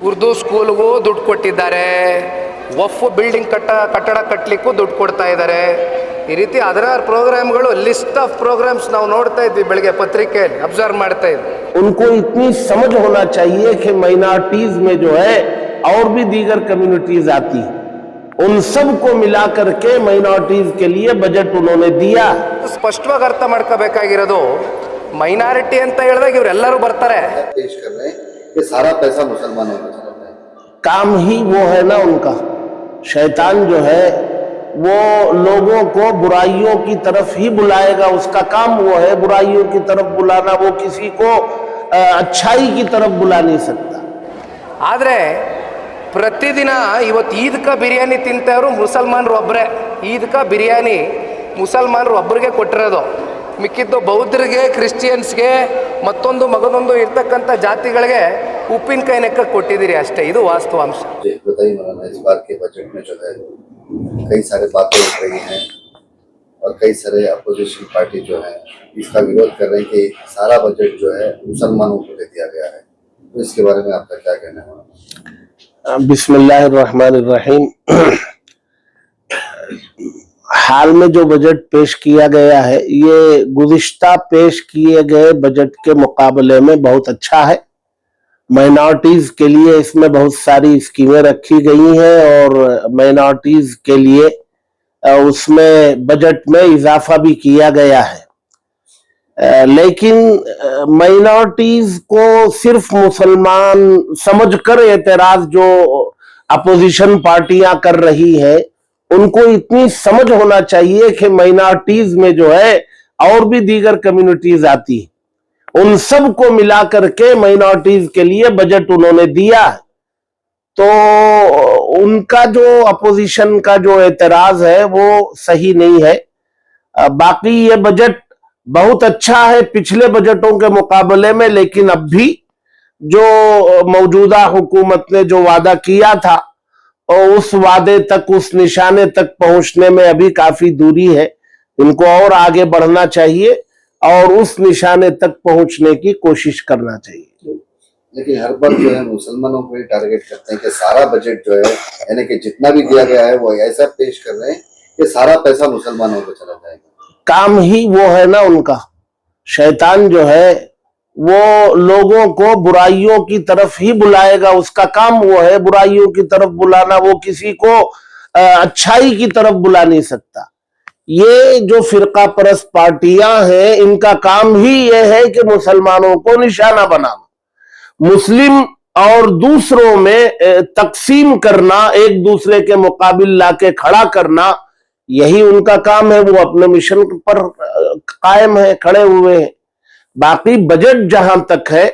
ಉರ್ದು ಸ್ಕೂಲ್ಗೂ ದುಡ್ಡು ಕೊಟ್ಟಿದ್ದಾರೆ, ವಫ್ ಬಿಲ್ಡಿಂಗ್ ಕಟ್ಟಡ ಕಟ್ಟಲಿಕ್ಕೂ ದುಡ್ಡು ಕೊಡ್ತಾ ಇದ್ದಾರೆ. ಈ ರೀತಿ ಹದಿನಾರು ಪ್ರೋಗ್ರಾಮ್ಗಳು, ಲಿಸ್ಟ್ ಆಫ್ ಪ್ರೋಗ್ರಾಮ್ಸ್ ನಾವು ನೋಡ್ತಾ ಇದ್ವಿ ಬೆಳಗ್ಗೆ ಪತ್ರಿಕೆಯಲ್ಲಿ ಅಬ್ಸರ್ವ್ ಮಾಡ್ತಾ ಇದ್ವಿ. उनको इतनी समझ होना चाहिए कि माइनॉरिटीज में जो है और भी दीगर कम्युनिटीज आती हैं, उन सब को मिला करके माइनॉरिटीज के लिए बजट उन्होंने दिया. ಸ್ಪಷ್ಟವಾಗಿ ಅರ್ಥ ಮಾಡ್ಕೋಬೇಕಾಗಿರೋದು, ಮೈನಾರಿಟಿ ಅಂತ ಹೇಳಿದಾಗ ಇವರೆಲ್ಲರೂ ಬರ್ತಾರೆ. पेश कर रहे हैं कि सारा पैसा मुसलमानों को चला जाए. काम ही वो है ना उनका. शैतान जो है वो लोगों को बुराइयों की तरफ ही बुलाएगा, उसका काम वो है बुराइयों की तरफ बुलाना. वो किसी को अच्छाई की तरफ बुला नहीं सकता. ಆದರೆ ಪ್ರತಿದಿನ ಇವತ್ತು ಈದ್ ಕಾ ಬಿರಿಯಾನಿ ತಿಂತವರು ಮುಸಲ್ಮಾನರು ಒಬ್ಬರೇ. ಈದ್ ಕಾ ಬಿರಿಯಾನಿ ಮುಸಲ್ಮಾನರು ಒಬ್ಬರಿಗೆ ಕೊಟ್ಟಿರೋದು, ಮಿಕ್ಕಿದ್ದು ಬೌದ್ಧರಿಗೆ, ಕ್ರಿಶ್ಚಿಯನ್ಸ್ಗೆ, ಮಗದೊಂದು ಇರ್ತಕ್ಕಂಥ ಜಾತಿಗಳಿಗೆ ಉಪ್ಪಿನಕಾಯಿ ನೆಕ್ಕ ಕೊಟ್ಟಿದ್ದೀರಿ ಅಷ್ಟೇ. ಇದು ವಾಸ್ತವಾಂಶ. बताइए मौलाना, इस बार के बजट में जो है कई सारे बातें उठ रही हैं और कई सारे अपोजिशन पार्टी जो है इसका विरोध कर रहे हैं कि सारा बजट जो है मुसलमानों को दे दिया गया है. तो इसके बारे में आपका क्या कहना है? बिस्मिल्लाहिर्रहमानिर्रहीम. हाल में जो बजट पेश किया गया है ये गुज़िश्ता पेश किए गए बजट के मुकाबले में बहुत अच्छा है. माइनॉरिटीज के लिए इसमें बहुत सारी स्कीमें रखी गई हैं और माइनॉरिटीज के लिए उसमें बजट में इजाफा भी किया गया है. लेकिन माइनॉरिटीज को सिर्फ मुसलमान समझकर एतराज जो अपोजिशन पार्टियां कर रही हैं, उनको इतनी समझ होना चाहिए कि माइनॉरिटीज में जो है और भी दीगर कम्युनिटीज आती हैं, उन सब को मिला करके माइनॉरिटीज के लिए बजट उन्होंने दिया. तो उनका जो अपोजिशन का जो एतराज है वो सही नहीं है. बाकी ये बजट बहुत अच्छा है पिछले बजटों के मुकाबले में, लेकिन अब भी जो मौजूदा हुकूमत ने जो वादा किया था और उस वादे तक, उस निशाने तक पहुंचने में अभी काफी दूरी है. इनको और आगे बढ़ना चाहिए और उस निशाने तक पहुंचने की कोशिश करना चाहिए. लेकिन हर बार जो है मुसलमानों को ही टारगेट करते हैं कि सारा बजट जो है यानी कि जितना भी दिया गया है वो ऐसा पेश कर रहे हैं कि सारा पैसा मुसलमानों को चला जाएगा. काम ही वो है ना उनका. शैतान जो है वो लोगों को बुराइयों की तरफ ही बुलाएगा, उसका काम वो है बुराइयों की तरफ बुलाना. वो किसी को अच्छाई की तरफ बुला नहीं सकता. ये जो फिरका परस्त पार्टियां हैं, इनका काम ही ये है कि मुसलमानों को निशाना बनाना, मुस्लिम और दूसरों में तकसीम करना, एक दूसरे के मुकाबिल लाके खड़ा करना, यही उनका काम है. वो अपने मिशन पर कायम है, खड़े हुए हैं. बाकी बजट जहां तक है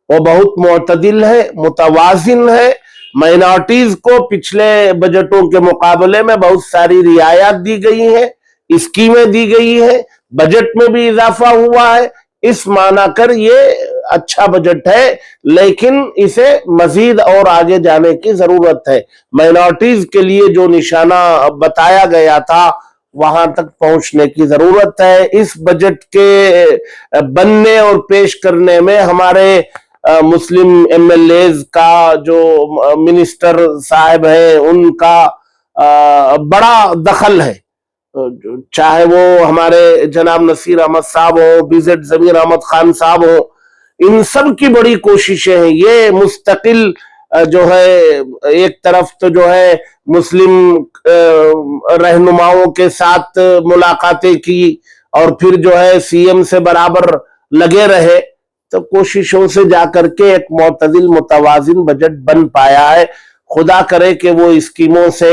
वो बहुत मुतदिल है, मुतवाजिन है. माइनॉरिटीज को पिछले बजटों के मुकाबले में बहुत सारी रियायत दी गई हैं, स्कीमें दी गई है, बजट में भी इजाफा हुआ है. इस माना कर ये अच्छा बजट है, लेकिन इसे मजीद और आगे जाने की जरूरत है. माइनॉरिटीज के लिए जो निशाना बताया गया था वहां तक पहुंचने की जरूरत है. इस बजट के बनने और पेश करने में हमारे मुस्लिम एमएलएज का जो मिनिस्टर साहब है उनका बड़ा दखल है. चाहे वो हमारे जनाब नसीर अहमद साहब हो, बीजेड जमीर अहमद खान साहब हो, इन सब की बड़ी कोशिशें हैं. ये मुस्तकिल जो है एक तरफ तो जो है मुस्लिम रहनुमाओं के साथ मुलाकातें की और फिर जो है सीएम से बराबर लगे रहे, तो कोशिशों से जाकर के एक मुतदिल मुतवाजिन बजट बन पाया है. खुदा करे कि वो स्कीमों से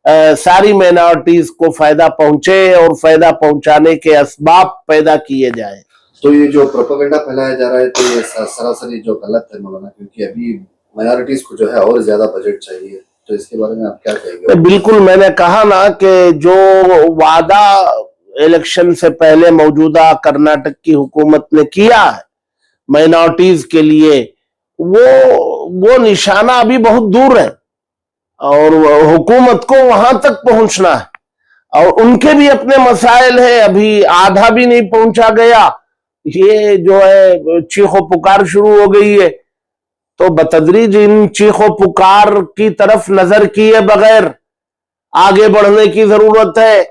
सारी माइनॉरिटीज को फायदा पहुंचे और फायदा पहुंचाने के असबाब पैदा किए जाए. तो ये जो प्रोपेगेंडा फैलाया जा रहा है तो ये सरासरी जो गलत है मौलाना, क्योंकि अभी माइनॉरिटीज को जो है और ज्यादा बजट चाहिए. तो इसके बारे में आप क्या कहेंगे? बिल्कुल, मैंने कहा ना कि जो वादा इलेक्शन से पहले मौजूदा कर्नाटक की हुकूमत ने किया है माइनॉरिटीज के लिए, वो निशाना अभी बहुत दूर है और हुकूमत को वहां तक पहुंचना है और उनके भी अपने मसाइल है. अभी आधा भी नहीं पहुंचा गया, ये जो है चीखो पुकार शुरू हो गई है. तो बतदरीज इन चीखों पुकार की तरफ नजर किए बगैर आगे बढ़ने की जरूरत है।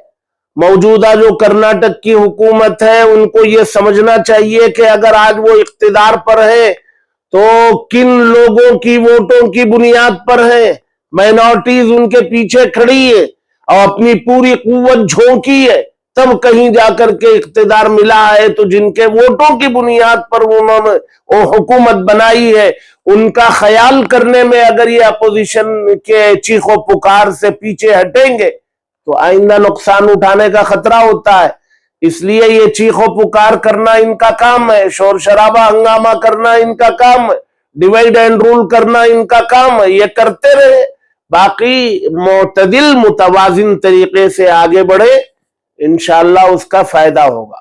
मौजूदा जो कर्नाटक की हुकूमत है उनको ये समझना चाहिए कि अगर आज वो इख्तिदार पर है तो किन लोगों की वोटों की बुनियाद पर है। माइनॉरिटीज उनके पीछे खड़ी है और अपनी पूरी कुव्वत झोंकी है, तब कहीं जाकर के इख्तिदार मिला है। तो जिनके वोटों की बुनियाद पर उन्होंने वो हुकूमत बनाई है, उनका ख्याल करने में अगर ये अपोजिशन के चीखों पुकार से पीछे हटेंगे तो आइंदा नुकसान उठाने का खतरा होता है। इसलिए ये चीखों पुकार करना इनका काम है, शोर शराबा हंगामा करना इनका काम है, डिवाइड एंड रूल करना इनका काम है। ये करते रहे, बाकी मुतदिल मुतवाजिन तरीके से आगे बढ़े, इंशाअल्लाह उसका फायदा होगा।